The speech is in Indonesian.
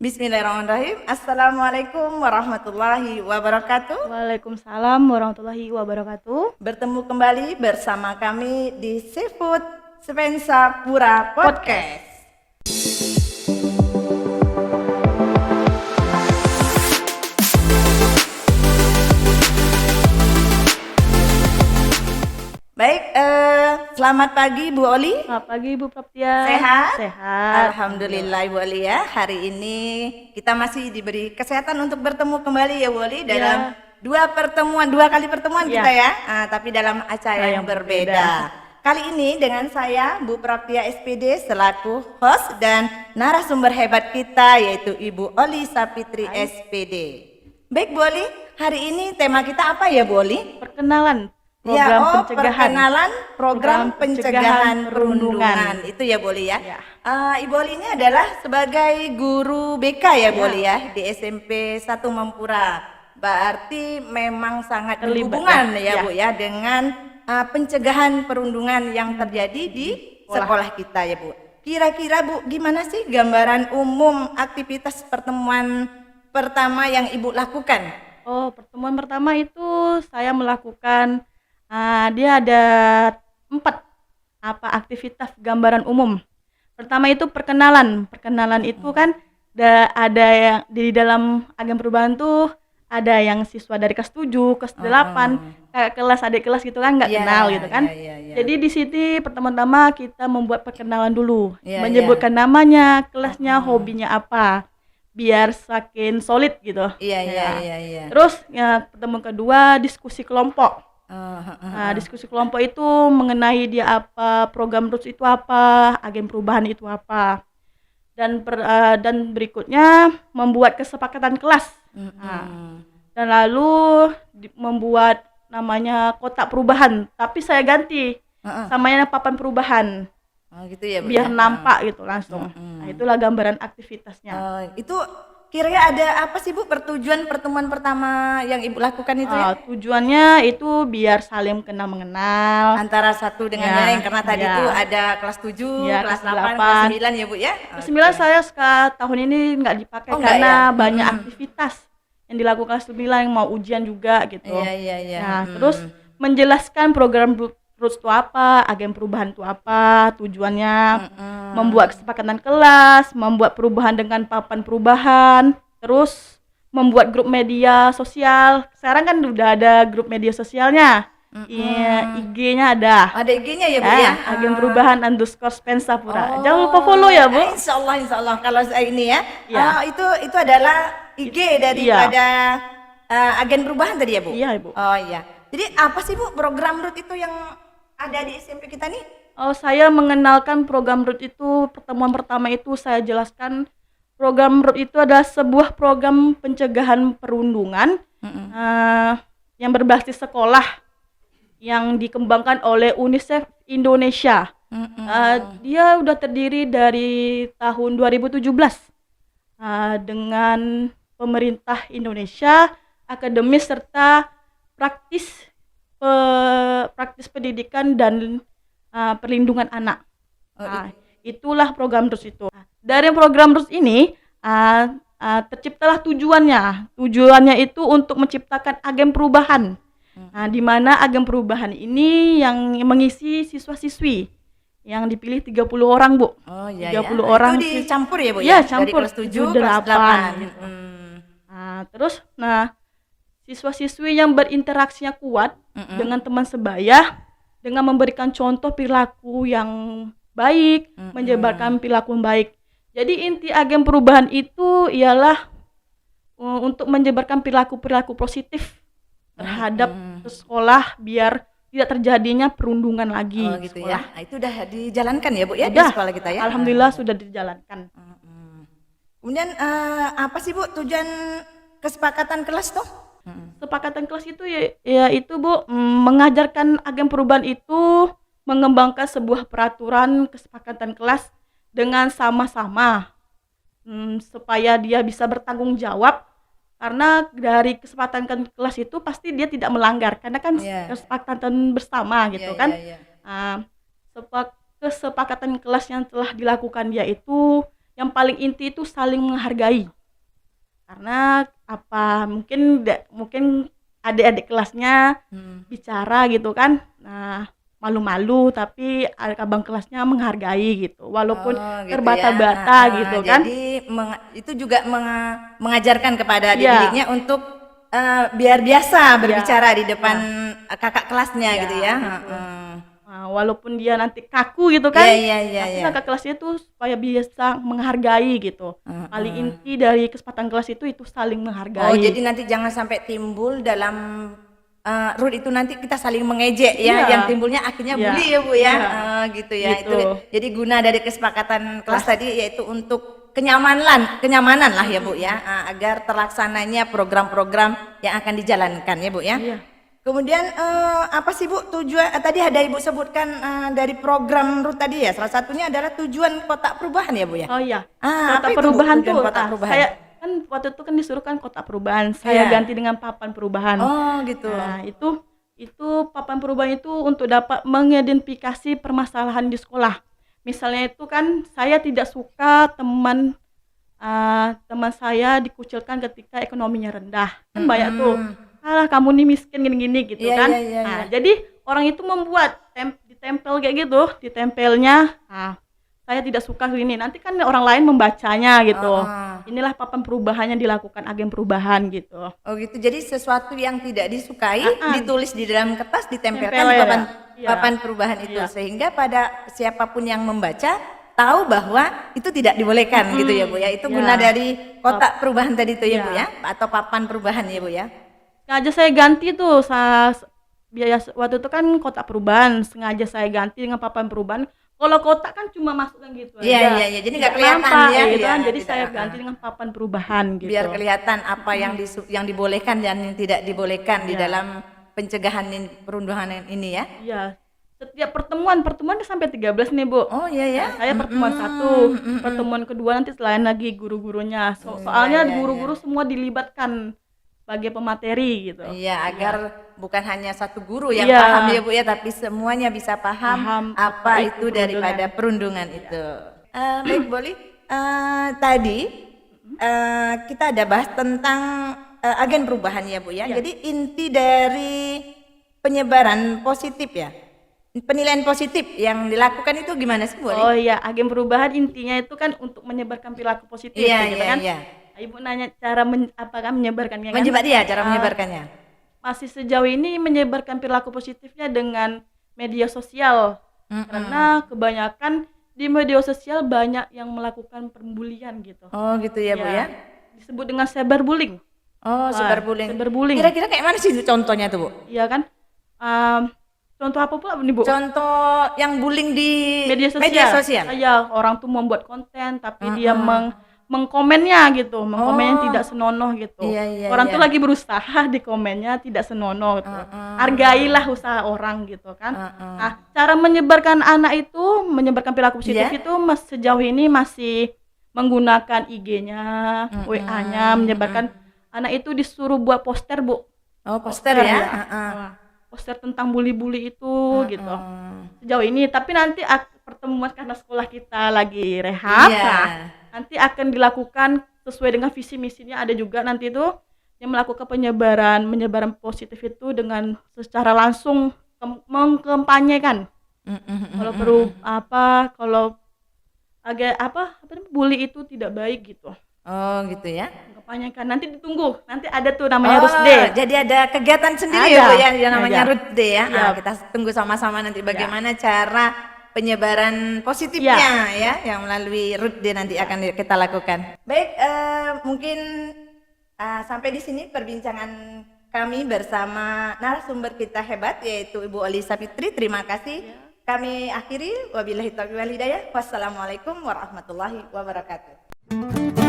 Bismillahirrahmanirrahim. Assalamualaikum warahmatullahi wabarakatuh. Waalaikumsalam warahmatullahi wabarakatuh. Bertemu kembali bersama kami di Seafood Spensa Pura Podcast. Baik, selamat pagi Bu Oli. Selamat pagi Bu Praptia. Sehat? Sehat. Alhamdulillah Bu Oli ya. Hari ini kita masih diberi kesehatan untuk bertemu kembali ya Bu Oli dalam dua kali pertemuan kita ya. Tapi dalam acara yang berbeda. Kali ini dengan saya Bu Praptia SPD selaku host dan narasumber hebat kita yaitu Ibu Oli Sapitri SPD. Baik Bu Oli, hari ini tema kita apa ya Bu Oli? Perkenalan program pencegahan perundungan. Itu ya Boli ya. Ibu Oli ini adalah sebagai guru BK ya Boli ya di SMP 1 Mempura. Berarti memang sangat berhubungan ya Bu ya dengan pencegahan perundungan yang terjadi di sekolah kita ya Bu. Kira-kira Bu, gimana sih gambaran umum aktivitas pertemuan pertama yang Ibu lakukan? Oh, pertemuan pertama itu saya melakukan dia ada 4 aktivitas gambaran umum. Pertama itu perkenalan. Perkenalan itu kan ada yang di dalam agen perubahan tuh ada yang siswa dari kelas 7, kelas 8, kayak kelas adik kelas gitu kan nggak kenal gitu kan. Jadi di sini pertama-tama kita membuat perkenalan dulu, menyebutkan namanya, kelasnya, hobinya apa, biar saking solid gitu. Terus pertemuan kedua diskusi kelompok. Diskusi kelompok itu mengenai dia apa, program RUTS itu apa, agen perubahan itu apa, dan berikutnya membuat kesepakatan kelas. Dan lalu membuat namanya kotak perubahan, tapi saya ganti samanya papan perubahan. Gitu ya, biar nampak gitu langsung. Nah, itulah gambaran aktivitasnya. Itu kira-kira ada apa sih Bu pertujuan pertemuan pertama yang Ibu lakukan itu ya? Tujuannya itu biar saling mengenal antara satu dengan yang lain, karena tadi itu ada kelas 7, kelas 8, kelas 9 ya Bu ya? Kelas 9 saya tahun ini nggak dipakai karena banyak aktivitas yang dilakukan kelas 9 yang mau ujian juga gitu. Nah, terus menjelaskan program RUTS itu apa, agen perubahan itu apa, tujuannya, membuat kesepakatan kelas, membuat perubahan dengan papan perubahan, terus membuat grup media sosial. Sekarang kan udah ada grup media sosialnya, IG-nya ada. Ada IG-nya ya Bu ya? Agen perubahan _Spensa Pura. Jangan lupa follow ya Bu. Insya Allah. Kalau saya ini ya, itu adalah IG daripada agen perubahan tadi ya Bu? Iya Bu. Oh iya. Jadi apa sih Bu program RUTS itu yang ada di SMP kita nih? Saya mengenalkan program RUTS itu, pertemuan pertama itu saya jelaskan program RUTS itu adalah sebuah program pencegahan perundungan yang berbasis sekolah yang dikembangkan oleh UNICEF Indonesia. Dia udah terdiri dari tahun 2017 dengan pemerintah Indonesia, akademis serta praktis pendidikan dan perlindungan anak. Itulah program RUTS itu. Dari program RUTS ini terciptalah tujuannya. Tujuannya itu untuk menciptakan agen perubahan. Di mana agen perubahan ini yang mengisi siswa-siswi yang dipilih 30 orang Bu. 30 orang. Itu dicampur ya Bu ya? Ya, Campur. Dari kelas 7, kelas 8. Terus siswa-siswi yang berinteraksinya kuat dengan teman sebaya, dengan memberikan contoh perilaku yang baik, menyebarkan perilaku yang baik. Jadi inti agen perubahan itu ialah untuk menyebarkan perilaku positif terhadap sekolah biar tidak terjadinya perundungan lagi. Gitu ya. Itu udah dijalankan ya Bu ya di sekolah kita ya? Alhamdulillah sudah dijalankan. Kemudian apa sih Bu tujuan kesepakatan kelas tuh? Kesepakatan kelas itu itu Bu, mengajarkan agen perubahan itu mengembangkan sebuah peraturan kesepakatan kelas dengan sama-sama supaya dia bisa bertanggung jawab, karena dari kesepakatan kelas itu pasti dia tidak melanggar karena kan kesepakatan bersama gitu kan. Kesepakatan kelas yang telah dilakukan dia itu yang paling inti itu saling menghargai. Karena apa, mungkin adik-adik kelasnya bicara gitu kan, nah malu-malu tapi abang kelasnya menghargai gitu, walaupun gitu terbata-bata ya. gitu kan. Jadi itu juga mengajarkan kepada Iya. adik-adiknya untuk biar biasa Iya. berbicara di depan kakak kelasnya Iya, gitu ya. gitu. Nah, walaupun dia nanti kaku gitu kan, tapi kakak kelasnya tuh supaya bisa menghargai gitu. Paling inti dari kesempatan kelas itu saling menghargai. Oh, jadi nanti jangan sampai timbul dalam Ruth itu nanti kita saling mengejek ya, Iya. yang timbulnya akhirnya Iya. bully ya Bu ya. Iya. Gitu ya. Gitu. Itu jadi guna dari kesepakatan kelas tadi yaitu untuk kenyamanan lah ya Bu ya, agar terlaksananya program-program yang akan dijalankan ya Bu ya. Iya. Kemudian apa sih Bu tujuan tadi ada Ibu sebutkan dari program Ruth tadi ya, salah satunya adalah tujuan kotak perubahan ya Bu ya. Oh iya, apa kotak itu, Bu, perubahan tujuan tuh, kotak perubahan? saya kan waktu itu kan disuruh kan kotak perubahan, saya Iya. ganti dengan papan perubahan. Oh gitu. Nah itu papan perubahan itu untuk dapat mengidentifikasi permasalahan di sekolah. Misalnya itu kan saya tidak suka teman saya dikucilkan ketika ekonominya rendah, kan banyak tuh. Alah kamu nih miskin gini-gini gitu Iya, kan. iya, Nah, iya. jadi orang itu membuat ditempel kayak gitu, ditempelnya. Saya tidak suka ini. Nanti kan orang lain membacanya gitu. Inilah papan perubahan yang dilakukan agen perubahan gitu. Oh gitu. Jadi sesuatu yang tidak disukai ditulis di dalam kertas, ditempelkan Tempel di ya. papan Iya. papan perubahan itu Iya. sehingga pada siapapun yang membaca tahu bahwa itu tidak dibolehkan gitu ya Bu ya. Itu Iya. guna dari kotak perubahan tadi itu ya Iya. Bu ya, atau papan perubahan ya Bu ya. Sengaja saya ganti tuh biaya waktu itu kan kotak perubahan, sengaja saya ganti dengan papan perubahan. Kalau kotak kan cuma masukkan gitu Iya, aja. iya, iya. Jadi nggak Tidak kelihatan nampak, ya, gitu iya, kan. Jadi tidak, saya ganti dengan papan perubahan gitu. Biar kelihatan apa yang dibolehkan dan yang tidak dibolehkan di Iya. dalam pencegahan perundangan ini ya. Iya. Setiap pertemuan sampai 13 nih Bu. Oh iya ya. Saya pertemuan satu, pertemuan kedua nanti selain lagi guru-gurunya. Soalnya iya, guru-guru semua dilibatkan sebagai pemateri gitu. Iya, agar bukan hanya satu guru yang Iya. paham ya Bu ya, tapi semuanya bisa paham Paham apa apa itu itu daripada perundungan itu. Baik, boleh. Tadi kita ada bahas tentang agen perubahan ya Bu ya. Iya. Jadi inti dari penyebaran positif ya, penilaian positif yang dilakukan itu gimana sih Bu? Oh iya, agen perubahan intinya itu kan untuk menyebarkan perilaku positif Iya, gitu iya, kan. iya. Ibu nanya cara apakah menyebarkannya kan? Cara menyebarkannya. Masih sejauh ini menyebarkan perilaku positifnya dengan media sosial. Karena kebanyakan di media sosial banyak yang melakukan pembulian gitu. Oh gitu ya Bu ya. Disebut dengan cyberbullying. Oh, cyberbullying. Cyberbullying. Kira-kira kayak mana sih contohnya tuh Bu? Iya kan? Contoh apa pula nih Bu? Contoh yang bullying di Media sosial. Iya, orang tuh membuat konten tapi dia mengkomennya gitu, mengkomennya tidak senonoh gitu. Iya, iya, Orang iya. tuh lagi berusaha di komennya tidak senonoh gitu. Hargailah usaha orang gitu kan. Nah, cara menyebarkan anak itu, menyebarkan perilaku positif Iya. itu sejauh ini masih menggunakan IG-nya, WA-nya, menyebarkan anak itu disuruh buat poster, Bu. Oh, poster ya. Nah, poster tentang bully-bully itu gitu. Sejauh ini, tapi nanti pertemuan karena sekolah kita lagi rehab, Iya. nah, nanti akan dilakukan sesuai dengan visi misinya. Ada juga nanti itu yang melakukan penyebaran positif itu dengan secara langsung mengkampanyekan. Kalau perlu kalau agak bully itu tidak baik gitu. Oh, gitu ya. Mengkampanyekan. Nanti ditunggu. Nanti ada tuh namanya Oh, Ruth Day. jadi ada kegiatan sendiri Ada. ya Bu ya, yang namanya Ada. Ruth Day ya. Iya. Kita tunggu sama-sama nanti bagaimana cara penyebaran positifnya ya, yang melalui Ruth Day nanti akan kita lakukan. Baik, mungkin sampai di sini perbincangan kami bersama narasumber kita hebat yaitu Ibu Olisa Fitri. Terima kasih. Kami akhiri, wabillahi taufiq wal hidayah. Wassalamualaikum warahmatullahi wabarakatuh.